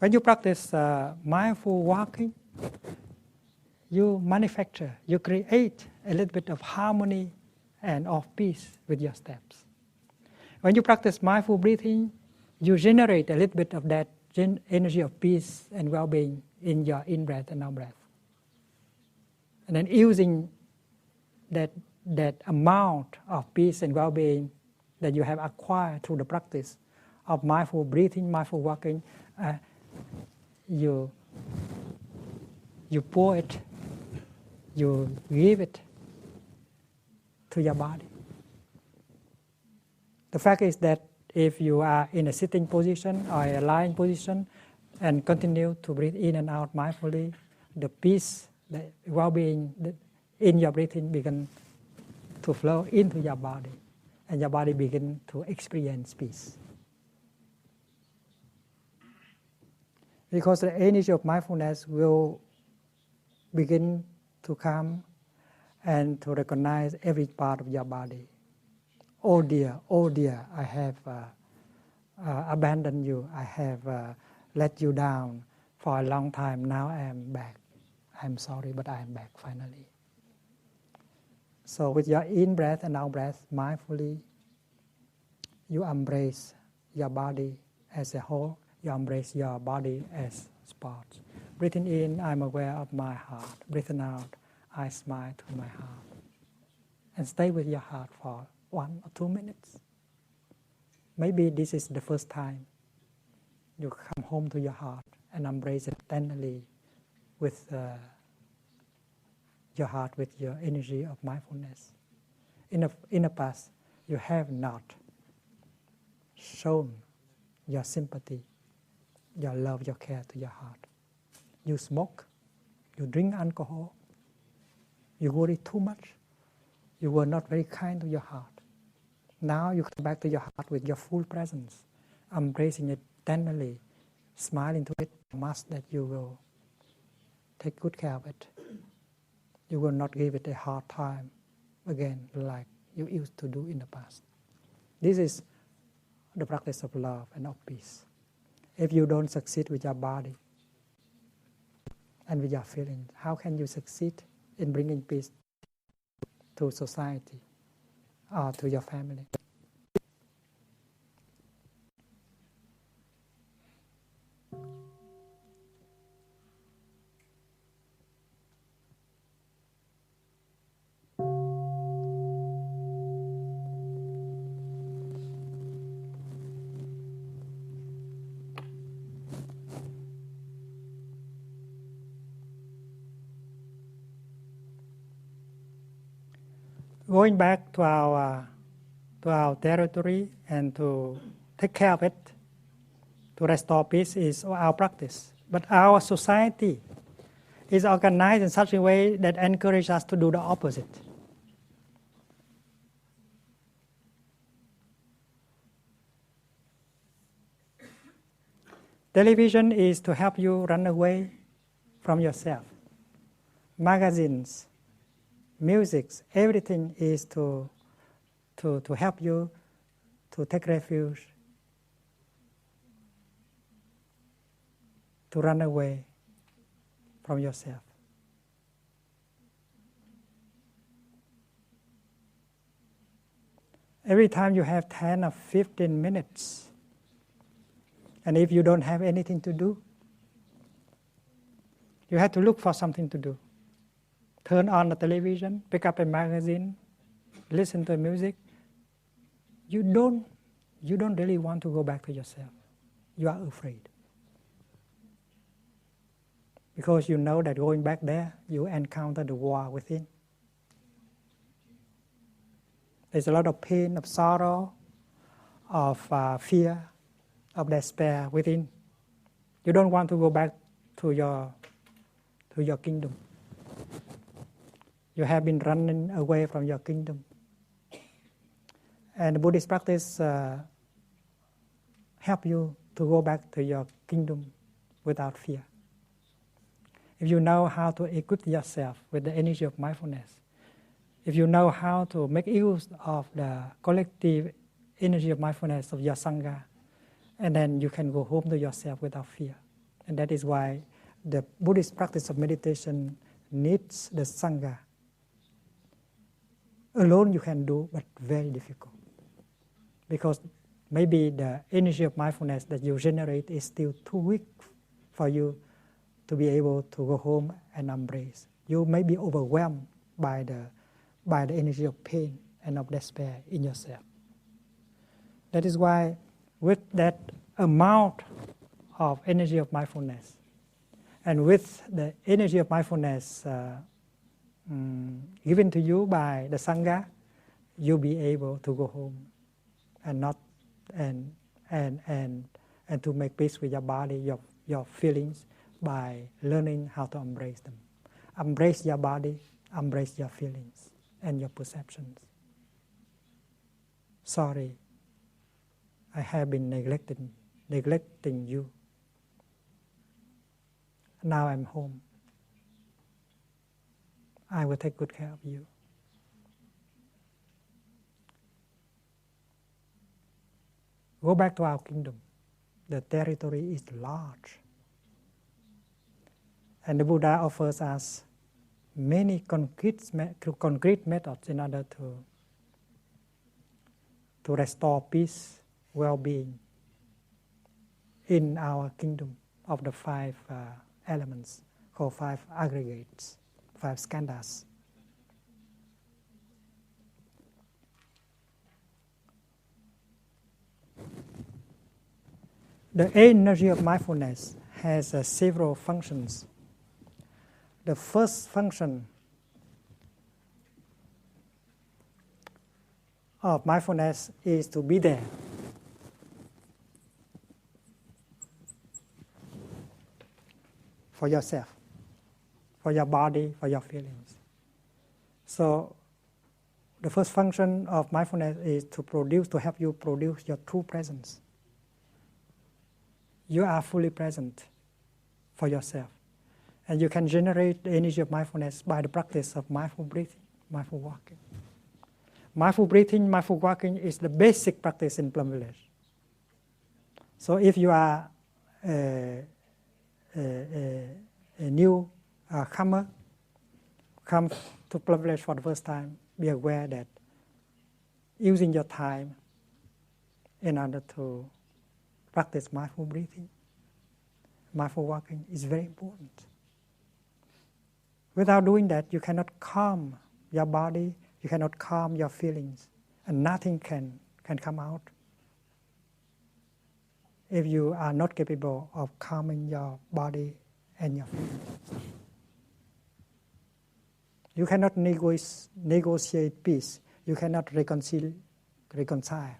When you practice mindful walking, you manufacture, you create a little bit of harmony and of peace with your steps. When you practice mindful breathing, you generate a little bit of that energy of peace and well-being in your in-breath and out-breath. And then using that amount of peace and well-being that you have acquired through the practice of mindful breathing, mindful walking, you pour it, you give it to your body. The fact is that if you are in a sitting position or a lying position and continue to breathe in and out mindfully, the peace, the well-being in your breathing begin to flow into your body, and your body begin to experience peace. Because the energy of mindfulness will begin to come and to recognize every part of your body. Oh dear, I have abandoned you. I have let you down for a long time. Now I am back. I'm sorry, but I am back finally. So with your in-breath and out-breath, mindfully, you embrace your body as a whole. You embrace your body as spots. Breathing in, I'm aware of my heart. Breathing out, I smile to my heart. And stay with your heart for 1 or 2 minutes. Maybe this is the first time you come home to your heart and embrace it tenderly with your heart, with your energy of mindfulness. In the past, you have not shown your sympathy, your love, your care to your heart. You smoke, you drink alcohol, you worry too much, you were not very kind to your heart. Now you come back to your heart with your full presence, embracing it tenderly, smiling to it, much that you will take good care of it. You will not give it a hard time again like you used to do in the past. This is the practice of love and of peace. If you don't succeed with your body and with your feelings, how can you succeed in bringing peace to society or to your family? Going back to our territory and to take care of it, to restore peace is our practice. But our society is organized in such a way that encourages us to do the opposite. Television is to help you run away from yourself. Magazines, music, everything is to help you to take refuge, to run away from yourself. Every time you have 10 or 15 minutes, and if you don't have anything to do, you have to look for something to do. Turn on the television, pick up a magazine, listen to music. You don't really want to go back to yourself. You are afraid. Because you know that going back there, you encounter the war within. There's a lot of pain, of sorrow, of fear, of despair within. You don't want to go back to your kingdom. You have been running away from your kingdom. And the Buddhist practice help you to go back to your kingdom without fear. If you know how to equip yourself with the energy of mindfulness, if you know how to make use of the collective energy of mindfulness of your sangha, and then you can go home to yourself without fear. And that is why the Buddhist practice of meditation needs the sangha. Alone you can do, but very difficult. Because maybe the energy of mindfulness that you generate is still too weak for you to be able to go home and embrace. You may be overwhelmed by the energy of pain and of despair in yourself. That is why with that amount of energy of mindfulness, and with the energy of mindfulness given to you by the sangha, you'll be able to go home and not and to make peace with your body, your feelings, by learning how to embrace them. Embrace your body, embrace your feelings and your perceptions. Sorry, I have been neglecting you. Now I'm home. I will take good care of you. Go back to our kingdom. The territory is large. And the Buddha offers us many concrete methods in order to restore peace, well-being in our kingdom of the 5 elements, called 5 aggregates, 5 skandhas. The energy of mindfulness has several functions. The first function of mindfulness is to be there. For yourself, for your body, for your feelings. So the first function of mindfulness is to help you produce your true presence. You are fully present for yourself. And you can generate the energy of mindfulness by the practice of mindful breathing, mindful walking. Mindful breathing, mindful walking is the basic practice in Plum Village. So if you are a new comer, come to Plum Village for the first time, be aware that using your time in order to practice mindful breathing, mindful walking is very important. Without doing that, you cannot calm your body, you cannot calm your feelings, and nothing can come out if you are not capable of calming your body and your feelings. You cannot negotiate peace. You cannot reconcile.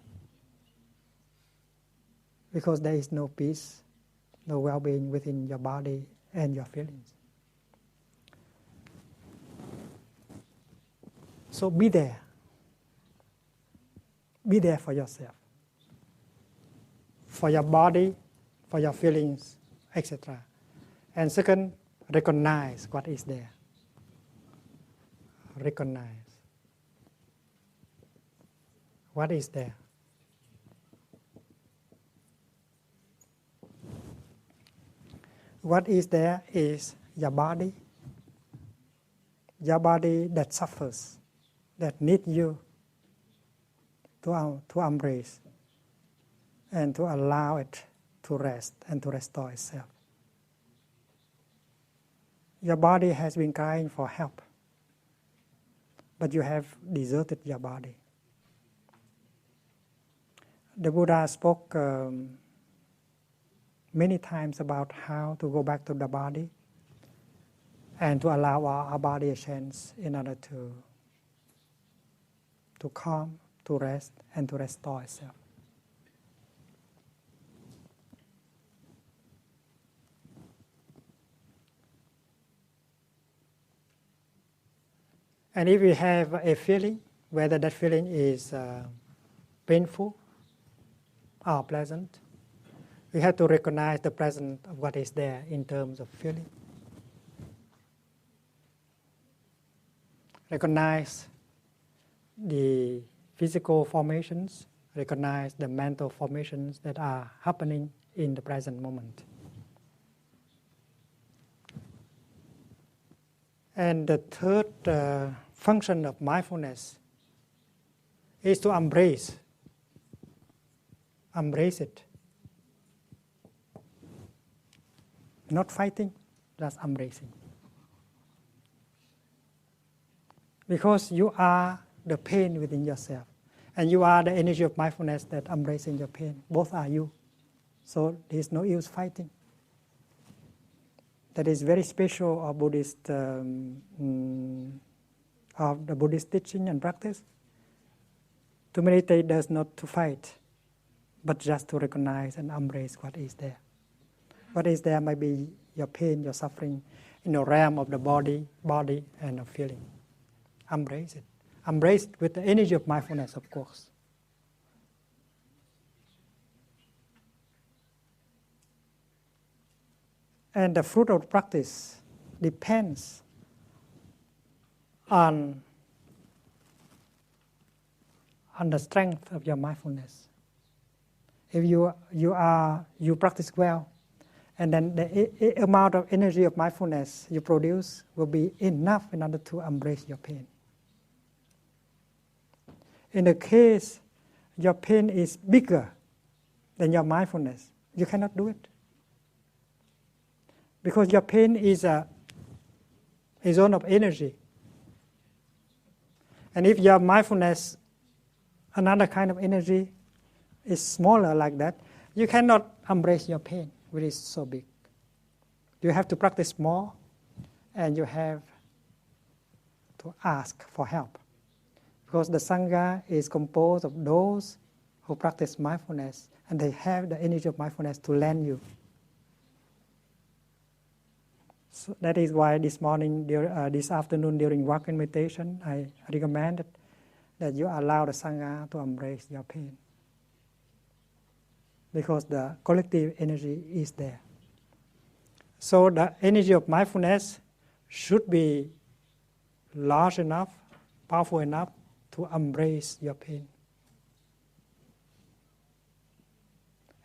Because there is no peace, no well-being within your body and your feelings. So be there. Be there for yourself, for your body, for your feelings, etc. And second, recognize what is there. Recognize what is there. What is there is your body that suffers, that needs you to embrace and to allow it to rest and to restore itself. Your body has been crying for help, but you have deserted your body. The Buddha spoke many times about how to go back to the body and to allow our body a chance in order to calm, to rest, and to restore itself. And if we have a feeling, whether that feeling is painful or pleasant, we have to recognize the presence of what is there in terms of feeling. Recognize the physical formations, recognize the mental formations that are happening in the present moment. And the third function of mindfulness is to embrace it. Not fighting, just embracing. Because you are the pain within yourself. And you are the energy of mindfulness that embracing your pain. Both are you. So there is no use fighting. That is very special of Buddhist, of the Buddhist teaching and practice. To meditate does not to fight, but just to recognize and embrace what is there. What is there might be your pain, your suffering, in the realm of the body and of feeling. Embrace it. Embrace it with the energy of mindfulness, of course. And the fruit of practice depends on the strength of your mindfulness. If you practice well, and then the amount of energy of mindfulness you produce will be enough in order to embrace your pain. In the case your pain is bigger than your mindfulness, you cannot do it. Because your pain is a zone of energy. And if your mindfulness, another kind of energy, is smaller like that, you cannot embrace your pain, which is so big. You have to practice more, and you have to ask for help. Because the sangha is composed of those who practice mindfulness, and they have the energy of mindfulness to lend you. So that is why this morning, this afternoon during walking meditation, I recommended that you allow the sangha to embrace your pain. Because the collective energy is there. So the energy of mindfulness should be large enough, powerful enough to embrace your pain.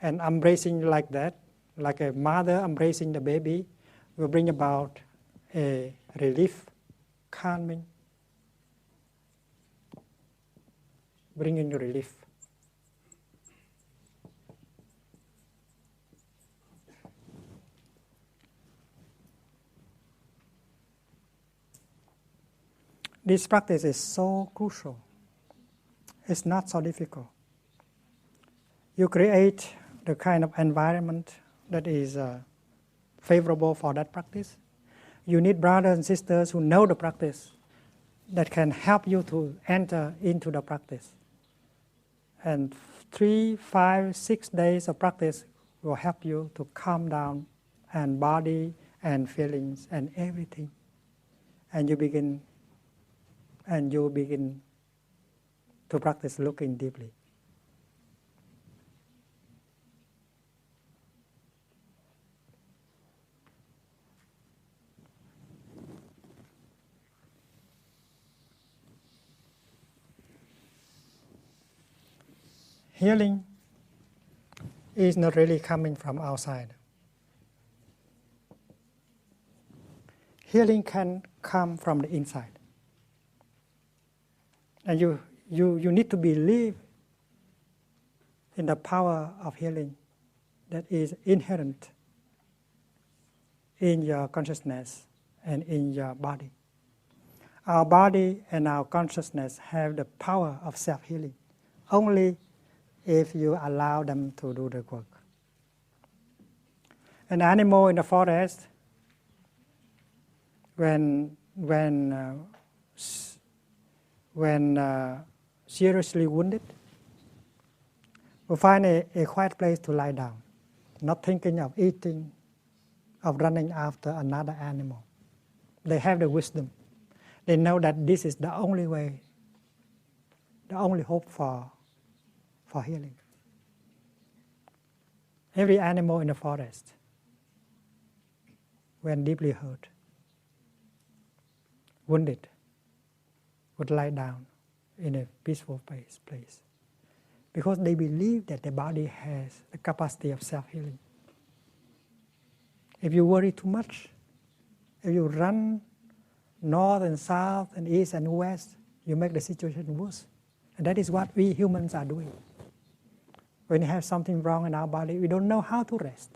And embracing like that, like a mother embracing the baby, will bring about a relief, calming, bringing relief. This practice is so crucial. It's not so difficult. You create the kind of environment that is favorable for that practice. You need brothers and sisters who know the practice that can help you to enter into the practice. And 3, 5, 6 days of practice will help you to calm down and body and feelings and everything. And you begin to practice looking deeply. Healing is not really coming from outside. Healing can come from the inside. And you need to believe in the power of healing that is inherent in your consciousness and in your body. Our body and our consciousness have the power of self-healing only if you allow them to do the work. An animal in the forest, when seriously wounded, will find a quiet place to lie down, not thinking of eating, of running after another animal. They have the wisdom. They know that this is the only way, the only hope for healing. Every animal in the forest, when deeply hurt, wounded, would lie down in a peaceful place because they believe that the body has the capacity of self-healing. If you worry too much, if you run north and south and east and west, you make the situation worse. And that is what we humans are doing. When we have something wrong in our body, we don't know how to rest,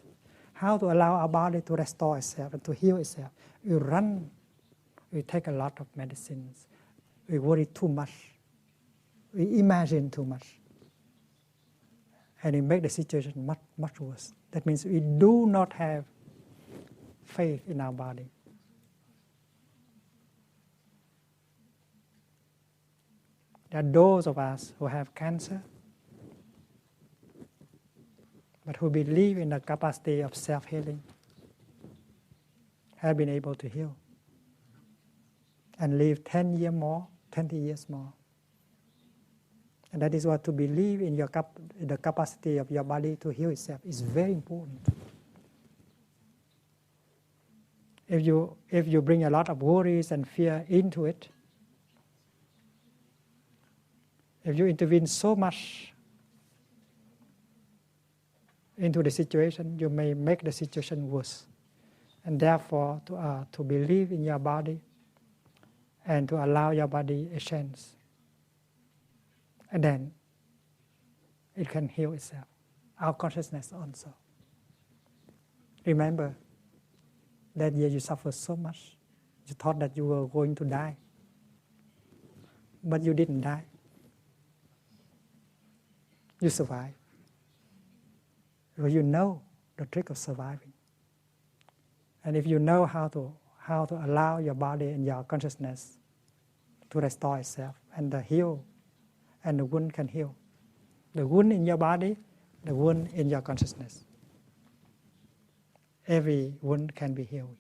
how to allow our body to restore itself and to heal itself. We run, we take a lot of medicines, we worry too much, we imagine too much, and we make the situation much, much worse. That means we do not have faith in our body. There are those of us who have cancer, but who believe in the capacity of self-healing, have been able to heal and live 10 years more, 20 years more. And that is what to believe in the capacity of your body to heal itself is very important. If you bring a lot of worries and fear into it, if you intervene so much into the situation, you may make the situation worse. And therefore, to believe in your body and to allow your body a chance. And then it can heal itself. Our consciousness also. Remember, that year you suffered so much. You thought that you were going to die. But you didn't die. You survived. Because you know the trick of surviving. And if you know how to allow your body and your consciousness to restore itself and the heal, and the wound can heal. The wound in your body, the wound in your consciousness. Every wound can be healed.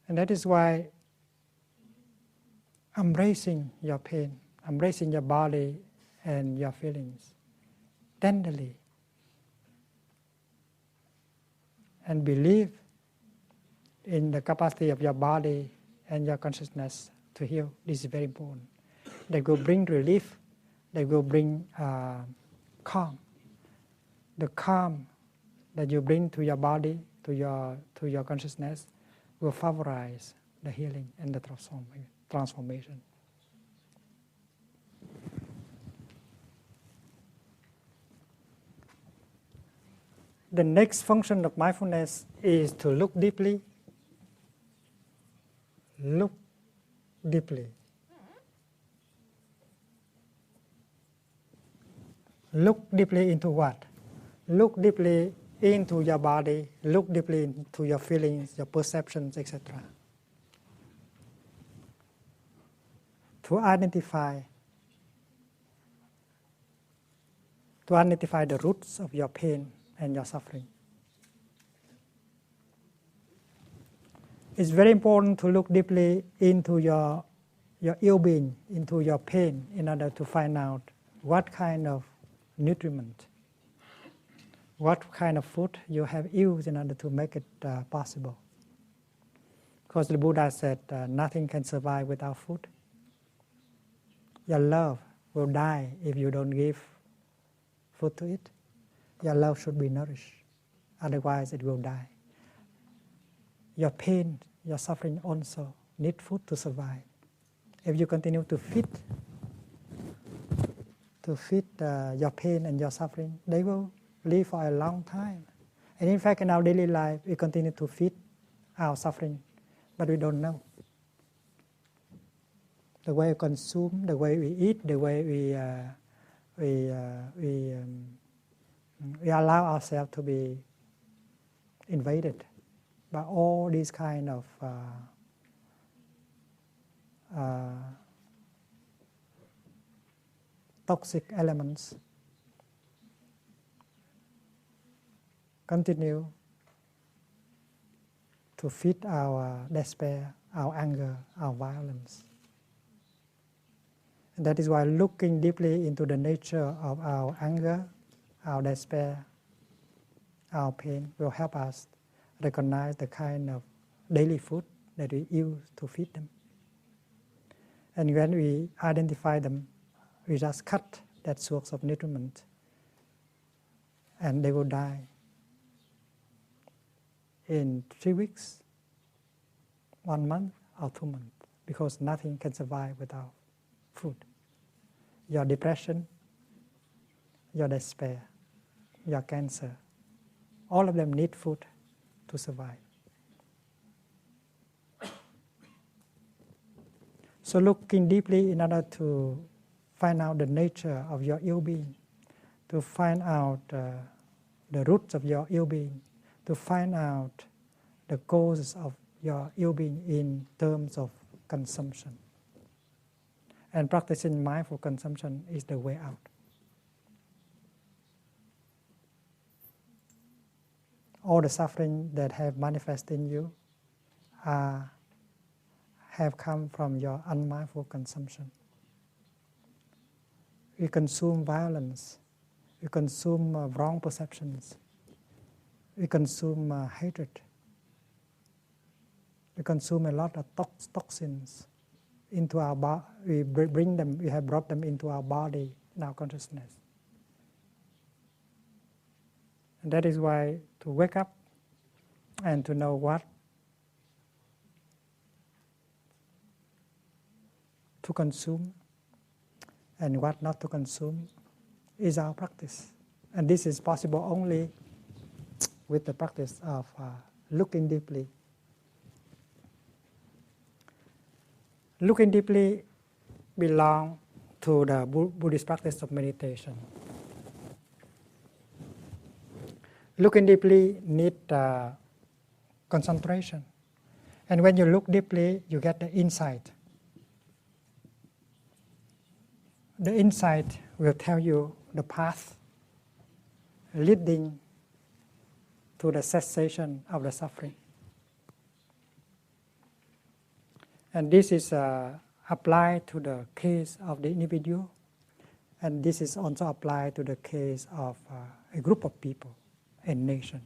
And that is why embracing your pain, embracing your body and your feelings tenderly, and believe in the capacity of your body and your consciousness to heal. This is very important. They will bring relief. They will bring calm. The calm that you bring to your body, to your consciousness, will favorize the healing and the transformation. The next function of mindfulness is to look deeply. Look deeply. Look deeply into what? Look deeply into your body. Look deeply into your feelings, your perceptions, etc. To identify the roots of your pain and your suffering. It's very important to look deeply into your ill-being, into your pain, in order to find out what kind of nutriment, what kind of food you have used in order to make it possible. Because the Buddha said nothing can survive without food. Your love will die if you don't give food to it. Your love should be nourished, otherwise it will die. Your pain, your suffering also need food to survive. If you continue to feed your pain and your suffering, they will live for a long time. And in fact, in our daily life, we continue to feed our suffering, but we don't know. The way we consume, the way we eat, the way we allow ourselves to be invaded by all these kind of toxic elements. Continue to feed our despair, our anger, our violence. And that is why looking deeply into the nature of our anger, our despair, our pain will help us recognize the kind of daily food that we use to feed them. And when we identify them, we just cut that source of nutriment and they will die in 3 weeks, 1 month, or 2 months, because nothing can survive without food. Your depression, your despair, your cancer, all of them need food to survive. So looking deeply in order to find out the nature of your ill-being, to find out the roots of your ill-being, to find out the causes of your ill-being in terms of consumption. And practicing mindful consumption is the way out. All the suffering that have manifested in you have come from your unmindful consumption. You consume violence, you consume wrong perceptions, you consume hatred, you consume a lot of toxins into our body. We have brought them into our body, in our consciousness. And that is why to wake up and to know what to consume and what not to consume is our practice. And this is possible only with the practice of looking deeply. Looking deeply belongs to the Buddhist practice of meditation. Looking deeply needs concentration. And when you look deeply, you get the insight. The insight will tell you the path leading to the cessation of the suffering. And this is applied to the case of the individual, and this is also applied to the case of a group of people, a nation.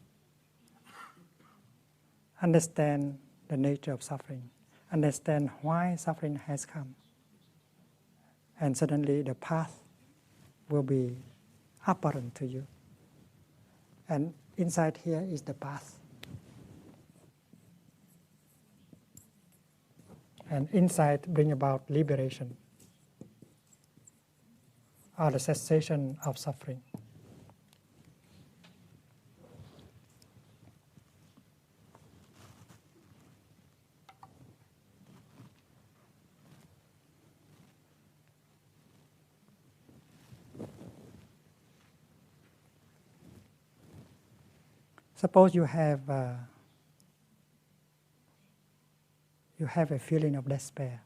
Understand the nature of suffering, understand why suffering has come, and suddenly the path will be apparent to you. And inside here is the path. And insight brings about liberation, or the cessation of suffering. Suppose you have a feeling of despair.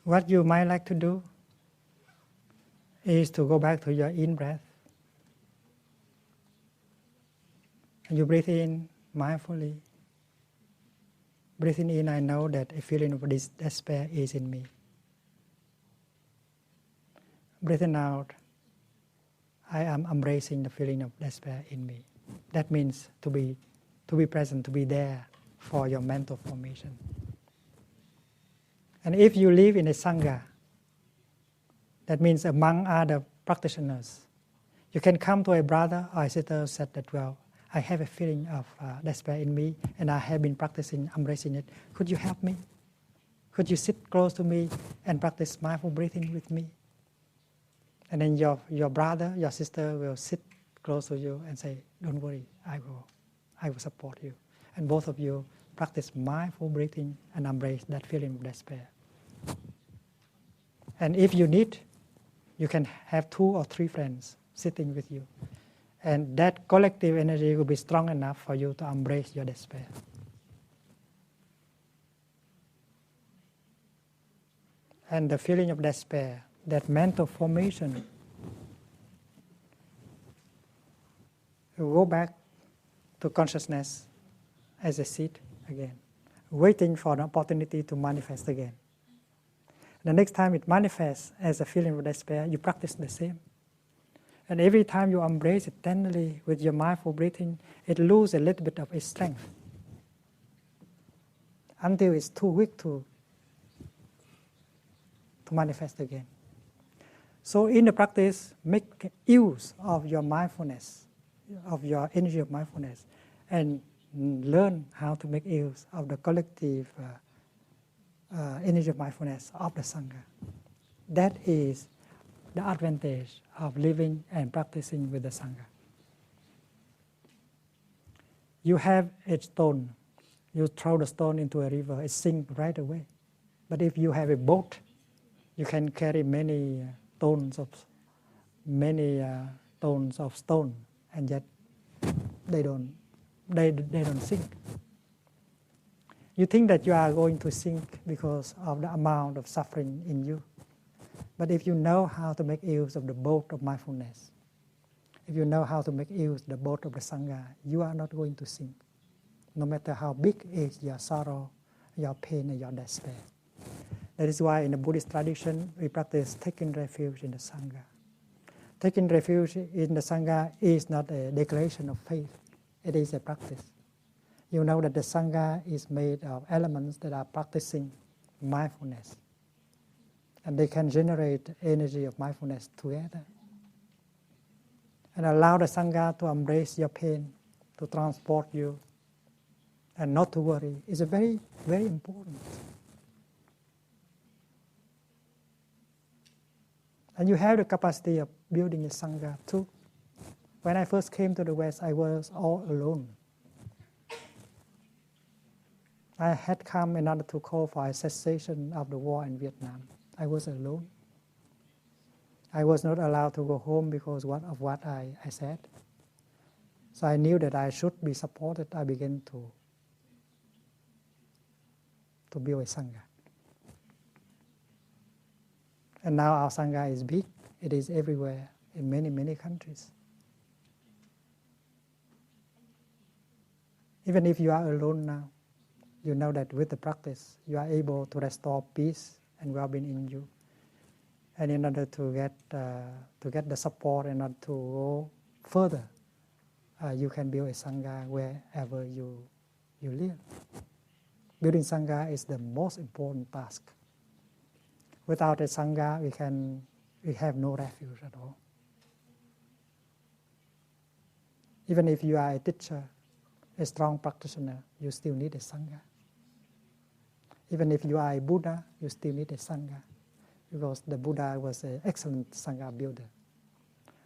What you might like to do is to go back to your in-breath. And you breathe in mindfully. Breathing in, I know that a feeling of this despair is in me. Breathing out, I am embracing the feeling of despair in me. That means to be present, to be there for your mental formation. And if you live in a sangha, that means among other practitioners, you can come to a brother or a sister who said that, well, I have a feeling of despair in me and I have been practicing embracing it. Could you help me? Could you sit close to me and practice mindful breathing with me? And then your brother, your sister will sit close to you and say, don't worry, I will support you. And both of you practice mindful breathing and embrace that feeling of despair. And if you need, you can have 2 or 3 friends sitting with you. And that collective energy will be strong enough for you to embrace your despair. And the feeling of despair, that mental formation, will go back to consciousness as a seed again, waiting for an opportunity to manifest again. The next time it manifests as a feeling of despair, you practice the same. And every time you embrace it tenderly with your mindful breathing, it loses a little bit of its strength until it's too weak to manifest again. So in the practice, make use of your mindfulness, of your energy of mindfulness, and learn how to make use of the collective energy of mindfulness of the sangha. That is the advantage of living and practicing with the sangha. You have a stone, you throw the stone into a river, it sinks right away. But if you have a boat, you can carry many tons of stone, and yet they don't sink. You think that you are going to sink because of the amount of suffering in you. But if you know how to make use of the boat of mindfulness, if you know how to make use of the boat of the sangha, you are not going to sink, no matter how big is your sorrow, your pain, and your despair. That is why in the Buddhist tradition, we practice taking refuge in the sangha. Taking refuge in the sangha is not a declaration of faith. It is a practice. You know that the sangha is made of elements that are practicing mindfulness. And they can generate energy of mindfulness together. And allow the sangha to embrace your pain, to transport you, and not to worry is a very, very important. And you have the capacity of building a sangha too. When I first came to the West, I was all alone. I had come in order to call for a cessation of the war in Vietnam. I was alone. I was not allowed to go home because of what I said. So I knew that I should be supported. I began to build a sangha. And now our sangha is big. It is everywhere in many, many countries. Even if you are alone now, you know that with the practice, you are able to restore peace and well-being in you. And in order to get the support and not to go further, you can build a sangha wherever you live. Building sangha is the most important task. Without a sangha, we have no refuge at all. Even if you are a teacher, a strong practitioner, you still need a sangha. Even if you are a Buddha, you still need a sangha, because the Buddha was an excellent sangha builder.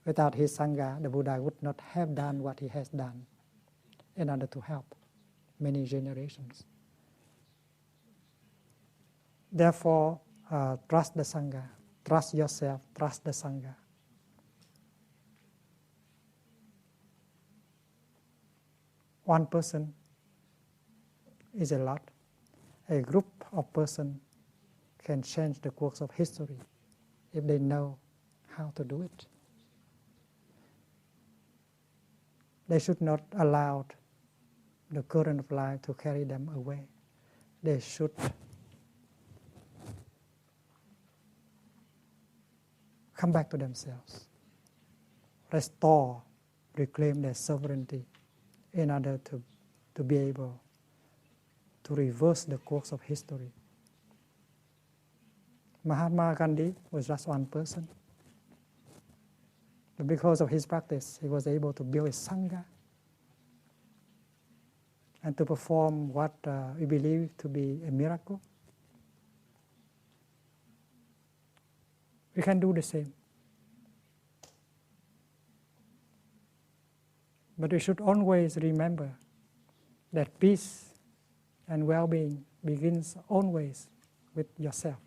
Without his sangha, the Buddha would not have done what he has done in order to help many generations. Therefore, trust the sangha, trust yourself, trust the sangha. One person is a lot. A group of persons can change the course of history if they know how to do it. They should not allow the current of life to carry them away. They should come back to themselves, restore, reclaim their sovereignty in order to be able to reverse the course of history. Mahatma Gandhi was just one person. But because of his practice, he was able to build a sangha and to perform what we believe to be a miracle. We can do the same. But we should always remember that peace and well-being begins always with yourself.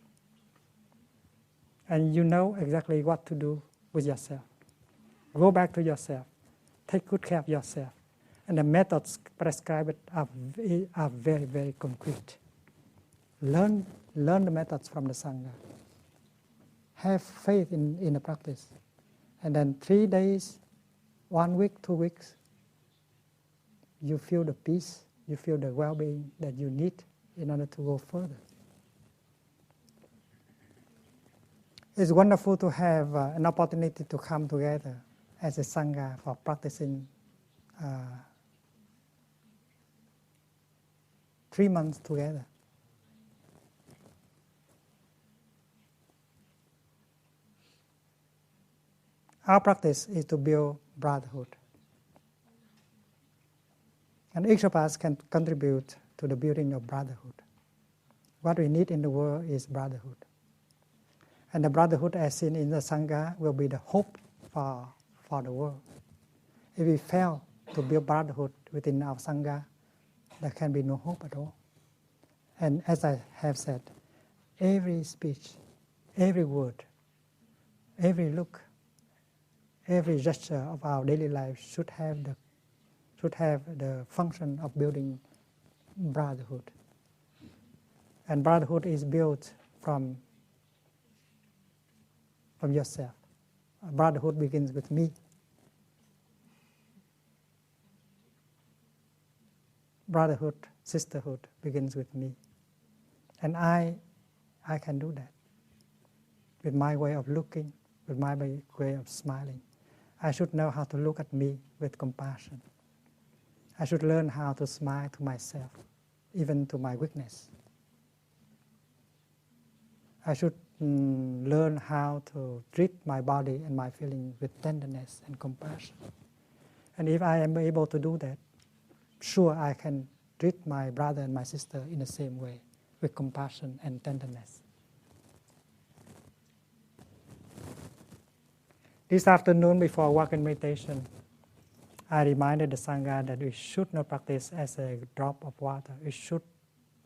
And you know exactly what to do with yourself. Go back to yourself. Take good care of yourself. And the methods prescribed are very, very concrete. Learn the methods from the Sangha. Have faith in the practice. And then 3 days, 1 week, 2 weeks, you feel the peace, you feel the well-being that you need in order to go further. It's wonderful to have an opportunity to come together as a Sangha for practicing 3 months together. Our practice is to build brotherhood. And each of us can contribute to the building of brotherhood. What we need in the world is brotherhood. And the brotherhood as seen in the sangha will be the hope for the world. If we fail to build brotherhood within our sangha, there can be no hope at all. And as I have said, every speech, every word, every look, every gesture of our daily life should have the function of building brotherhood. And brotherhood is built from yourself. Brotherhood begins with me. Brotherhood, sisterhood begins with me. And I can do that with my way of looking, with my way of smiling. I should know how to look at me with compassion. I should learn how to smile to myself, even to my weakness. I should learn how to treat my body and my feeling with tenderness and compassion. And if I am able to do that, sure I can treat my brother and my sister in the same way, with compassion and tenderness. This afternoon before walking meditation, I reminded the Sangha that we should not practice as a drop of water. We should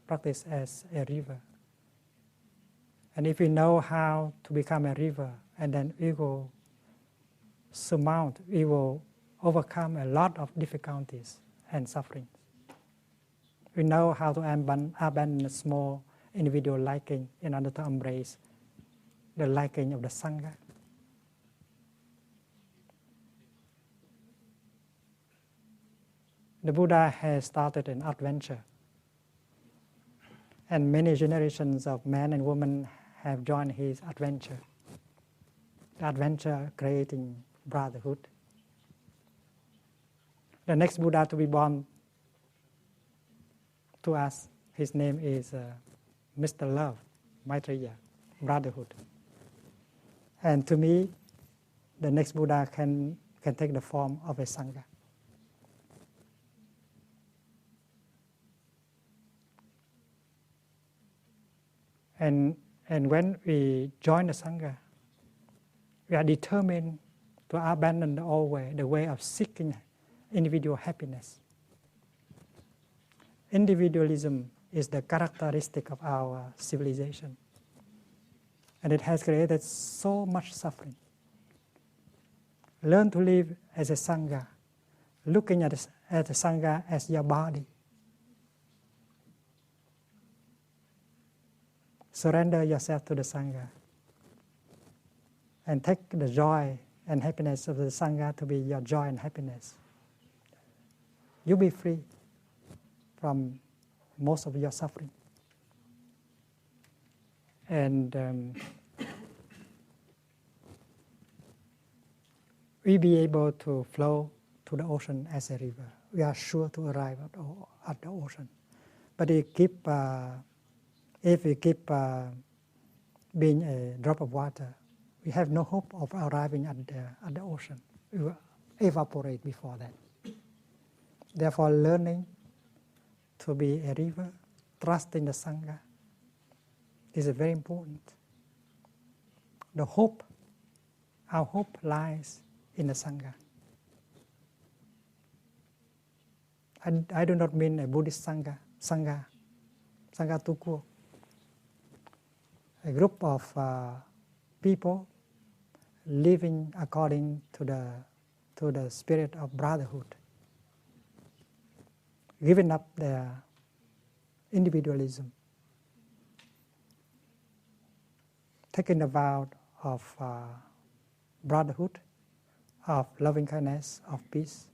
practice as a river. And if we know how to become a river, and then we will we will overcome a lot of difficulties and suffering. We know how to abandon a small individual liking in order to embrace the liking of the Sangha. The Buddha has started an adventure, and many generations of men and women have joined his adventure. The adventure creating brotherhood. The next Buddha to be born to us, his name is Mr. Love, Maitreya, brotherhood. And to me, the next Buddha can take the form of a Sangha. And when we join the Sangha, we are determined to abandon the old way, the way of seeking individual happiness. Individualism is the characteristic of our civilization. And it has created so much suffering. Learn to live as a Sangha, looking at the Sangha as your body. Surrender yourself to the Sangha and take the joy and happiness of the Sangha to be your joy and happiness. You'll be free from most of your suffering. And we'll be able to flow to the ocean as a river. We are sure to arrive at the ocean. But if we keep being a drop of water, we have no hope of arriving at the ocean. We will evaporate before that. Therefore, learning to be a river, trusting the Sangha, is very important. The hope, our hope lies in the Sangha. I do not mean a Buddhist Sangha Tukul. A group of people living according to the spirit of brotherhood, giving up their individualism, taking the vow of brotherhood, of loving kindness, of peace.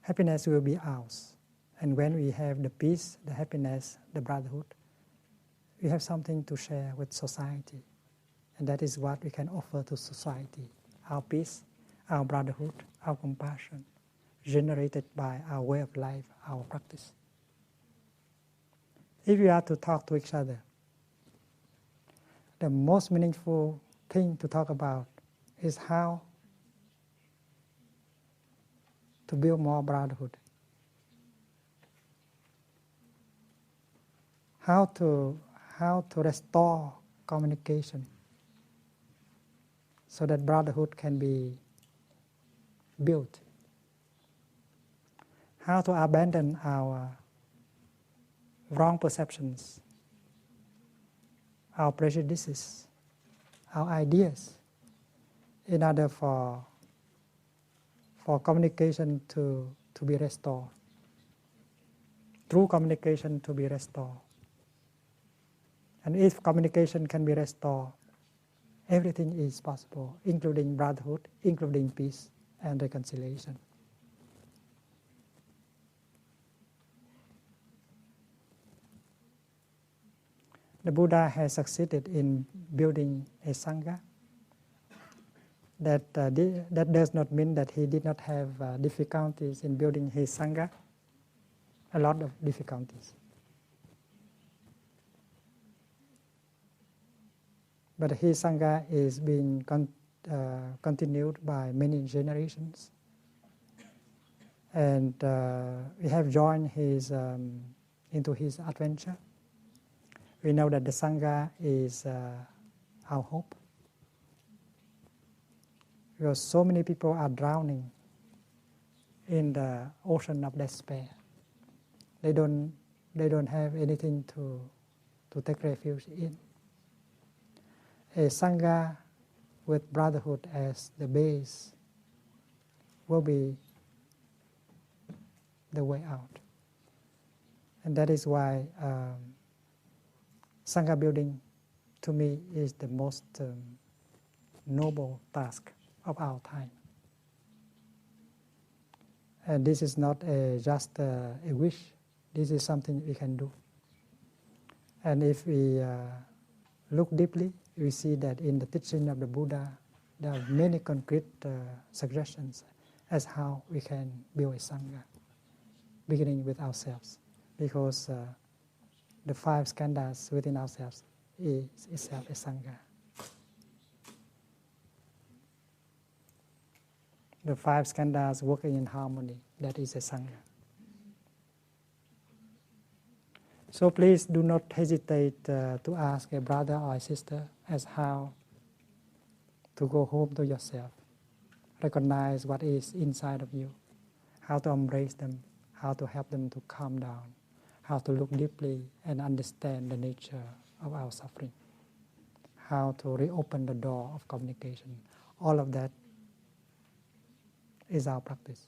Happiness will be ours. And when we have the peace, the happiness, the brotherhood, we have something to share with society. And that is what we can offer to society. Our peace, our brotherhood, our compassion, generated by our way of life, our practice. If we are to talk to each other, the most meaningful thing to talk about is how to build more brotherhood. How to restore communication so that brotherhood can be built. How to abandon our wrong perceptions, our prejudices, our ideas, in order for communication to be restored, true communication to be restored. And if communication can be restored, everything is possible, including brotherhood, including peace and reconciliation. The Buddha has succeeded in building a sangha. That does not mean that he did not have difficulties in building his sangha, a lot of difficulties. But his sangha is being continued by many generations. And we have joined into his adventure. We know that the sangha is our hope. Because so many people are drowning in the ocean of despair. They don't have anything to take refuge in. A sangha with brotherhood as the base will be the way out. And that is why sangha building, to me, is the most noble task of our time. And this is not just a wish. This is something we can do. And if we look deeply, we see that in the teaching of the Buddha, there are many concrete suggestions as how we can build a sangha, beginning with ourselves. Because the 5 skandhas within ourselves is itself a sangha. The 5 skandhas working in harmony, that is a sangha. So please do not hesitate to ask a brother or a sister as how to go home to yourself. Recognize what is inside of you, how to embrace them, how to help them to calm down, how to look deeply and understand the nature of our suffering, how to reopen the door of communication. All of that is our practice.